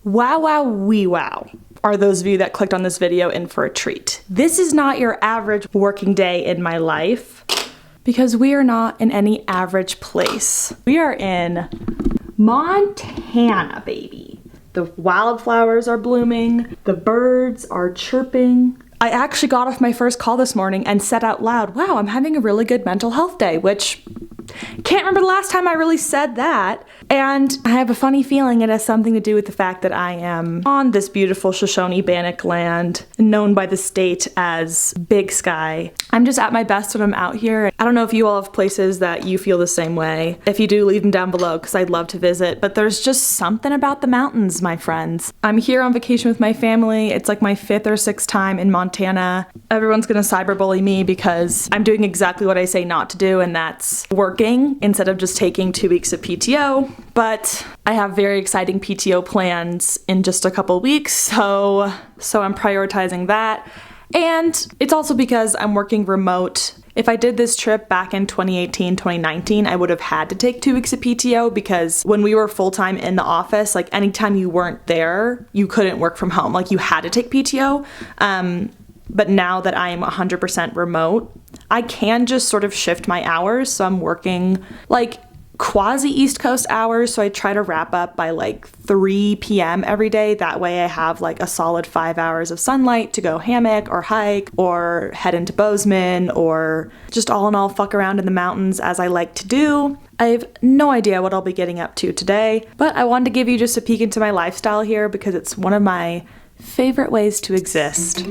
Wow, wow, wee wow. Are those of you that clicked on this video in for a treat. This is not your average working day in my life because we are not in any average place. We are in Montana, baby. The wildflowers are blooming, the birds are chirping. I actually got off my first call this morning and said out loud, wow, I'm having a really good mental health day, which can't remember the last time I really said that. And I have a funny feeling it has something to do with the fact that I am on this beautiful Shoshone-Bannock land, known by the state as Big Sky. I'm just at my best when I'm out here. I don't know if you all have places that you feel the same way. If you do, leave them down below because I'd love to visit. But there's just something about the mountains, my friends. I'm here on vacation with my family. It's like my 5th or 6th time in Montana. Everyone's gonna cyberbully me because I'm doing exactly what I say not to do, and that's working instead of just taking 2 weeks of PTO. But I have very exciting PTO plans in just a couple weeks, so I'm prioritizing that. And it's also because I'm working remote. If I did this trip back in 2018, 2019, I would have had to take 2 weeks of PTO because when we were full-time in the office, like anytime you weren't there, you couldn't work from home. Like you had to take PTO. But now that I am 100% remote, I can just sort of shift my hours. So I'm working like quasi East Coast hours. So I try to wrap up by like 3 p.m. every day. That way I have like a solid 5 hours of sunlight to go hammock or hike or head into Bozeman or just all in all fuck around in the mountains as I like to do. I have no idea what I'll be getting up to today, but I wanted to give you just a peek into my lifestyle here because it's one of my favorite ways to exist.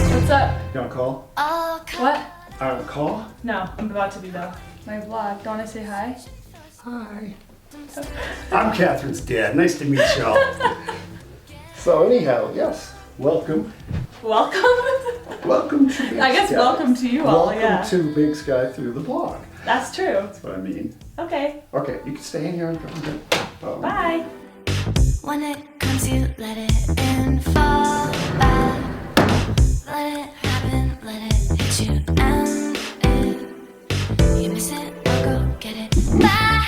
What's up? You want to call? What? Call? No, I'm about to be though. My vlog. Don't I say hi? Hi. I'm Catherine's dad. Nice to meet y'all. So anyhow, yes, welcome. Welcome? Welcome to Big Sky. I guess welcome to you all, welcome yeah. Welcome to Big Sky through the blog. That's true. That's what I mean. Okay. Okay, you can stay in here and come. Bye. When it comes, you let it in, fall back. Let it happen, let it hit you, and if you miss it, I'll go get it back.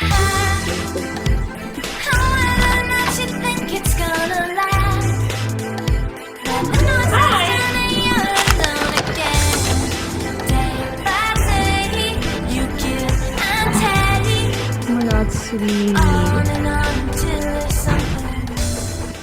However much you think it's gonna last, let me know it's not turning you alone again. Day by day, you give and take. Oh my god, sweetie. On and on till there's something.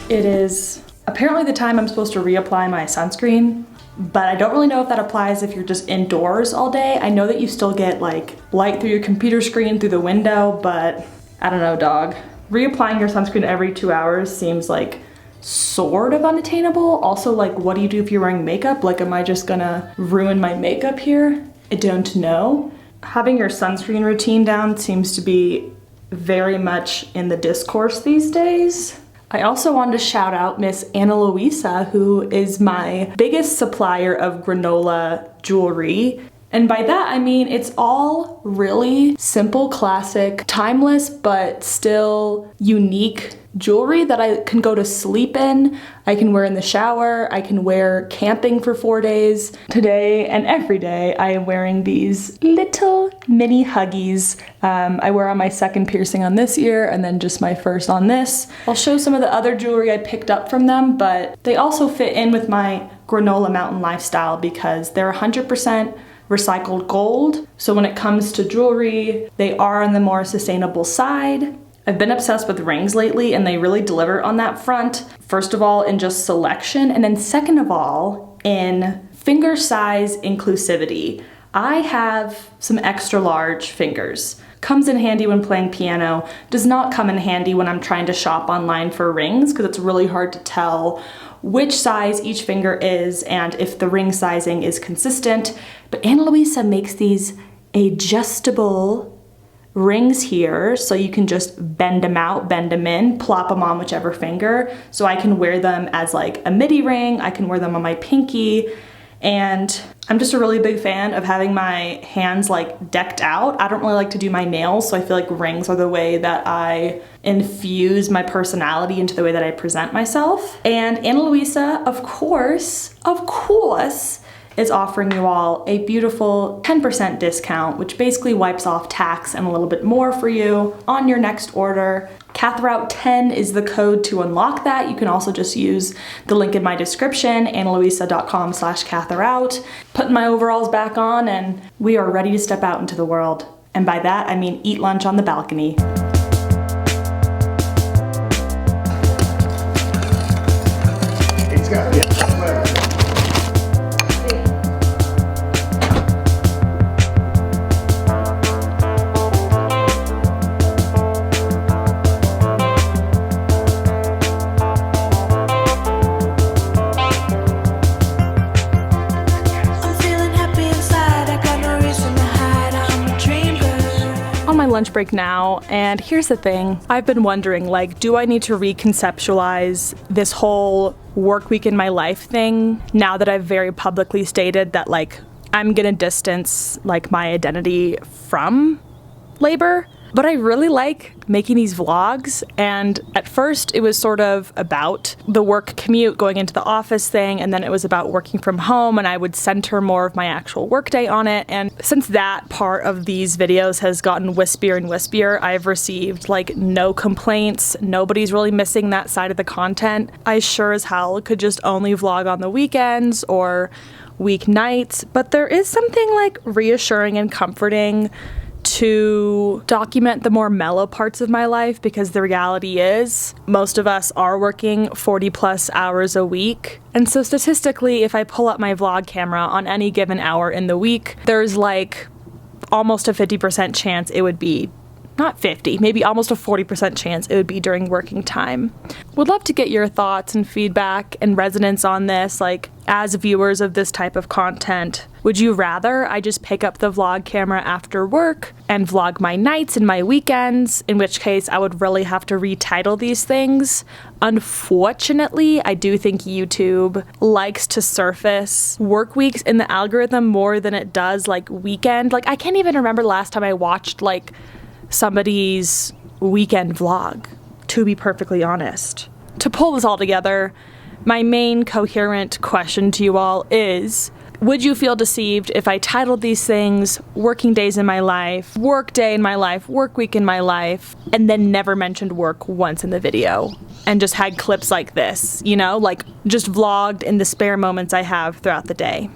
It is apparently the time I'm supposed to reapply my sunscreen, but I don't really know if that applies if you're just indoors all day. I know that you still get like light through your computer screen through the window, but I don't know, dog. Reapplying your sunscreen every 2 hours seems like sort of unattainable. Also, like, what do you do if you're wearing makeup? Like, am I just gonna ruin my makeup here? I don't know. Having your sunscreen routine down seems to be very much in the discourse these days. I also wanted to shout out Miss Ana Luisa, who is my biggest supplier of granola jewelry. And by that, I mean it's all really simple, classic, timeless, but still unique jewelry that I can go to sleep in, I can wear in the shower, I can wear camping for 4 days. Today and every day, I am wearing these little mini Huggies. I wear on my 2nd piercing on this ear and then just my 1st on this. I'll show some of the other jewelry I picked up from them, but they also fit in with my granola mountain lifestyle because they're 100% recycled gold. So when it comes to jewelry, they are on the more sustainable side. I've been obsessed with rings lately and they really deliver on that front. First of all, in just selection, and then second of all, in finger size inclusivity. I have some extra large fingers. Comes in handy when playing piano, does not come in handy when I'm trying to shop online for rings because it's really hard to tell which size each finger is and if the ring sizing is consistent. But Ana Luisa makes these adjustable rings here, so you can just bend them out, bend them in, plop them on whichever finger. So I can wear them as like a midi ring, I can wear them on my pinky, And I'm just a really big fan of having my hands like decked out. I don't really like to do my nails, so I feel like rings are the way that I infuse my personality into the way that I present myself. And Ana Luisa, of course, is offering you all a beautiful 10% discount, which basically wipes off tax and a little bit more for you on your next order. Katherout 10 is the code to unlock that. You can also just use the link in my description, analuisa.com/Katherout. Putting my overalls back on and we are ready to step out into the world. And by that, I mean eat lunch on the balcony. It's got it. Lunch break now, and here's the thing. I've been wondering, like, do I need to reconceptualize this whole work week in my life thing now that I've very publicly stated that, like, I'm gonna distance, like, my identity from labor? But I really like making these vlogs, and at first it was sort of about the work commute going into the office thing, and then it was about working from home, and I would center more of my actual workday on it. And since that part of these videos has gotten wispier and wispier, I've received like no complaints. Nobody's really missing that side of the content. I sure as hell could just only vlog on the weekends or weeknights, but there is something like reassuring and comforting to document the more mellow parts of my life, because the reality is most of us are working 40 plus hours a week. And so statistically, if I pull up my vlog camera on any given hour in the week, there's like almost a 50% chance it would be, not 50, maybe almost a 40% chance it would be during working time. Would love to get your thoughts and feedback and resonance on this, like as viewers of this type of content. Would you rather I just pick up the vlog camera after work and vlog my nights and my weekends, in which case I would really have to retitle these things? Unfortunately, I do think YouTube likes to surface work weeks in the algorithm more than it does like weekend. Like I can't even remember the last time I watched like somebody's weekend vlog, to be perfectly honest. To pull this all together, my main coherent question to you all is, would you feel deceived if I titled these things working days in my life, work day in my life, work week in my life, and then never mentioned work once in the video, and just had clips like this, you know, like just vlogged in the spare moments I have throughout the day?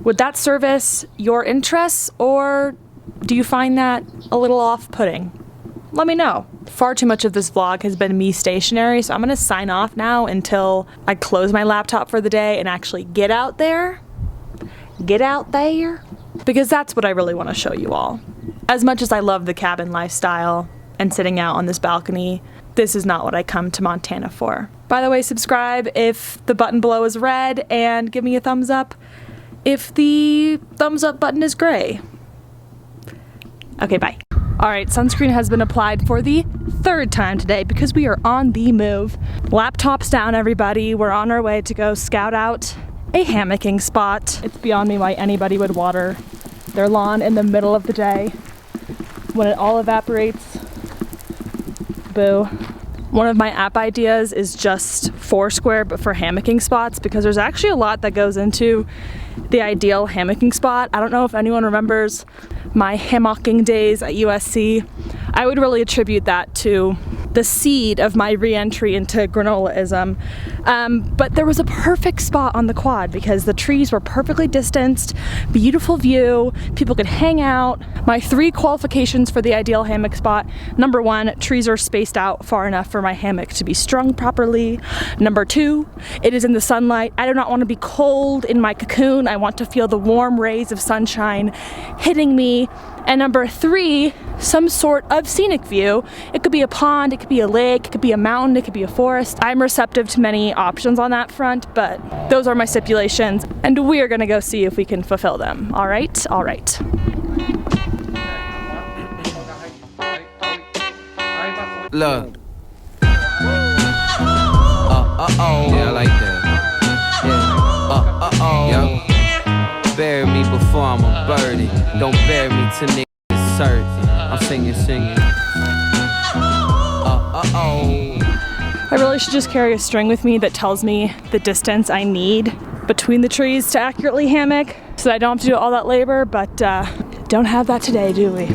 Would that service your interests, or do you find that a little off-putting? Let me know. Far too much of this vlog has been me stationary, so I'm gonna sign off now until I close my laptop for the day and actually get out there, because that's what I really want to show you all. As much as I love the cabin lifestyle and sitting out on this balcony, this is not what I come to Montana for. By the way, subscribe if the button below is red, and give me a thumbs up if the thumbs up button is gray. Okay, bye. All right, sunscreen has been applied for the third time today because we are on the move. Laptops down, everybody. We're on our way to go scout out a hammocking spot. It's beyond me why anybody would water their lawn in the middle of the day when it all evaporates. Boo. One of my app ideas is just Foursquare, but for hammocking spots, because there's actually a lot that goes into the ideal hammocking spot. I don't know if anyone remembers my hammocking days at USC. I would really attribute that to the seed of my re-entry into granolaism. But there was a perfect spot on the quad because the trees were perfectly distanced, beautiful view, people could hang out. My 3 qualifications for the ideal hammock spot: number 1, trees are spaced out far enough for my hammock to be strung properly. Number 2, it is in the sunlight. I do not want to be cold in my cocoon. I want to feel the warm rays of sunshine hitting me. And number 3, some sort of scenic view. It could be a pond, it could be a lake, it could be a mountain, it could be a forest. I'm receptive to many options on that front, but those are my stipulations, and we're gonna go see if we can fulfill them. All right? All right. Look. Yeah, I like that. Yeah. Yeah. birdie. Don't bury me till niggas certain. I'm singing. I really should just carry a string with me that tells me the distance I need between the trees to accurately hammock so that I don't have to do all that labor, but don't have that today, do we?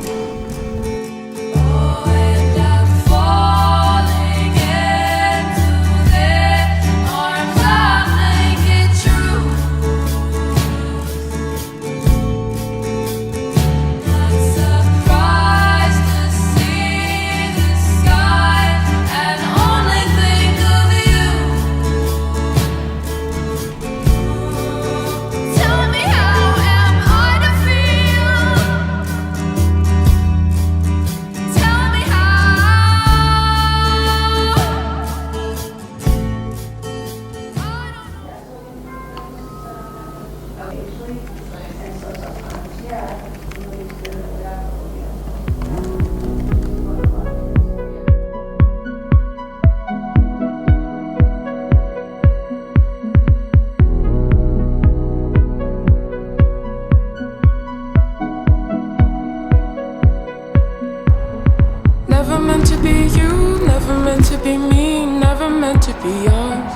Never meant to be you, never meant to be me, never meant to be yours.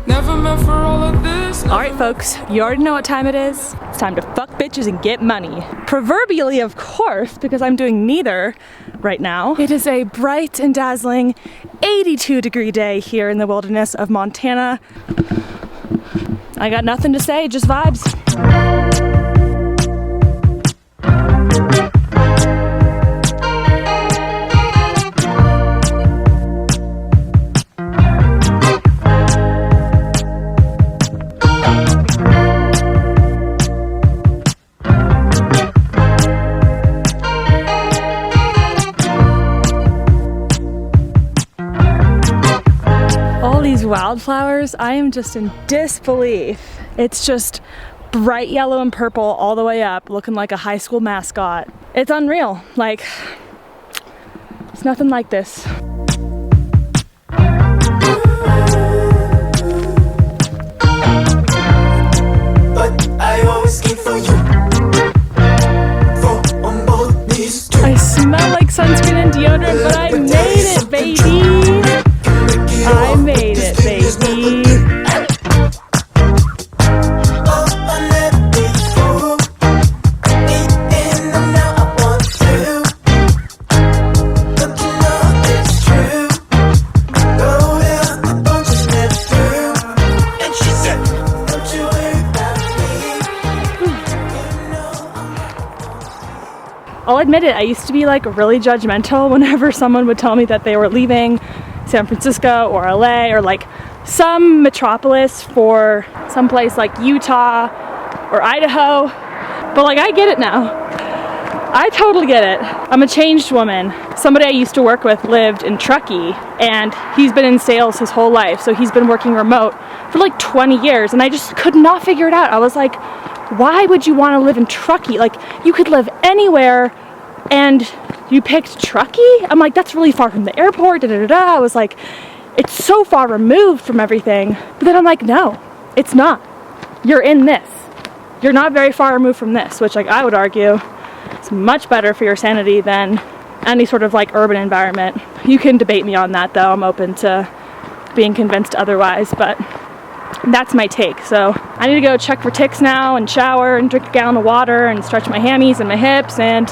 Never meant for all of this. Alright folks, you already know what time it is. It's time to fuck bitches and get money. Proverbially, of course, because I'm doing neither right now. It is a bright and dazzling 82-degree day here in the wilderness of Montana. I got nothing to say, just vibes. Wildflowers, I am just in disbelief. It's just bright yellow and purple all the way up, looking like a high school mascot. It's unreal. Like, it's nothing like this. But I always came for you. For on both these two. I smell like sunscreen and deodorant, but I made it, baby. I made it, baby. I'll admit it, I used to be like really judgmental whenever someone would tell me that they were leaving San Francisco or LA or like some metropolis for someplace like Utah or Idaho. But like, I get it now. I totally get it. I'm a changed woman. Somebody I used to work with lived in Truckee and he's been in sales his whole life. So he's been working remote for like 20 years and I just could not figure it out. I was like, why would you want to live in Truckee? Like, you could live anywhere and you picked Truckee? I'm like, that's really far from the airport, da da da da. I was like, it's so far removed from everything. But then I'm like, no, it's not. You're in this. You're not very far removed from this, which like I would argue is much better for your sanity than any sort of like urban environment. You can debate me on that though. I'm open to being convinced otherwise, but that's my take. So I need to go check for ticks now and shower and drink a gallon of water and stretch my hammies and my hips and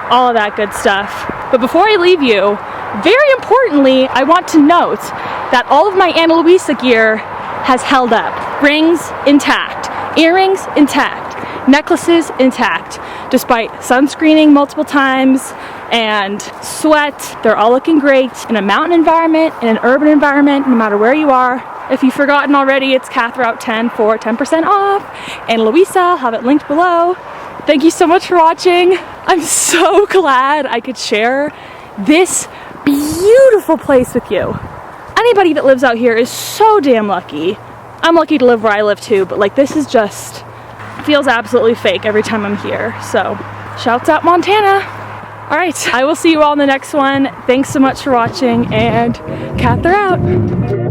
all of that good stuff. But before I leave you, very importantly, I want to note that all of my Ana Luisa gear has held up. Rings intact, earrings intact, necklaces intact. Despite sunscreening multiple times and sweat, they're all looking great in a mountain environment, in an urban environment, no matter where you are. If you've forgotten already, it's Katherout 10 for 10% off. Ana Luisa, I'll have it linked below. Thank you so much for watching. I'm so glad I could share this beautiful place with you. Anybody that lives out here is so damn lucky. I'm lucky to live where I live too, but like this is just, feels absolutely fake every time I'm here. So, shouts out Montana. All right, I will see you all in the next one. Thanks so much for watching and Katherout.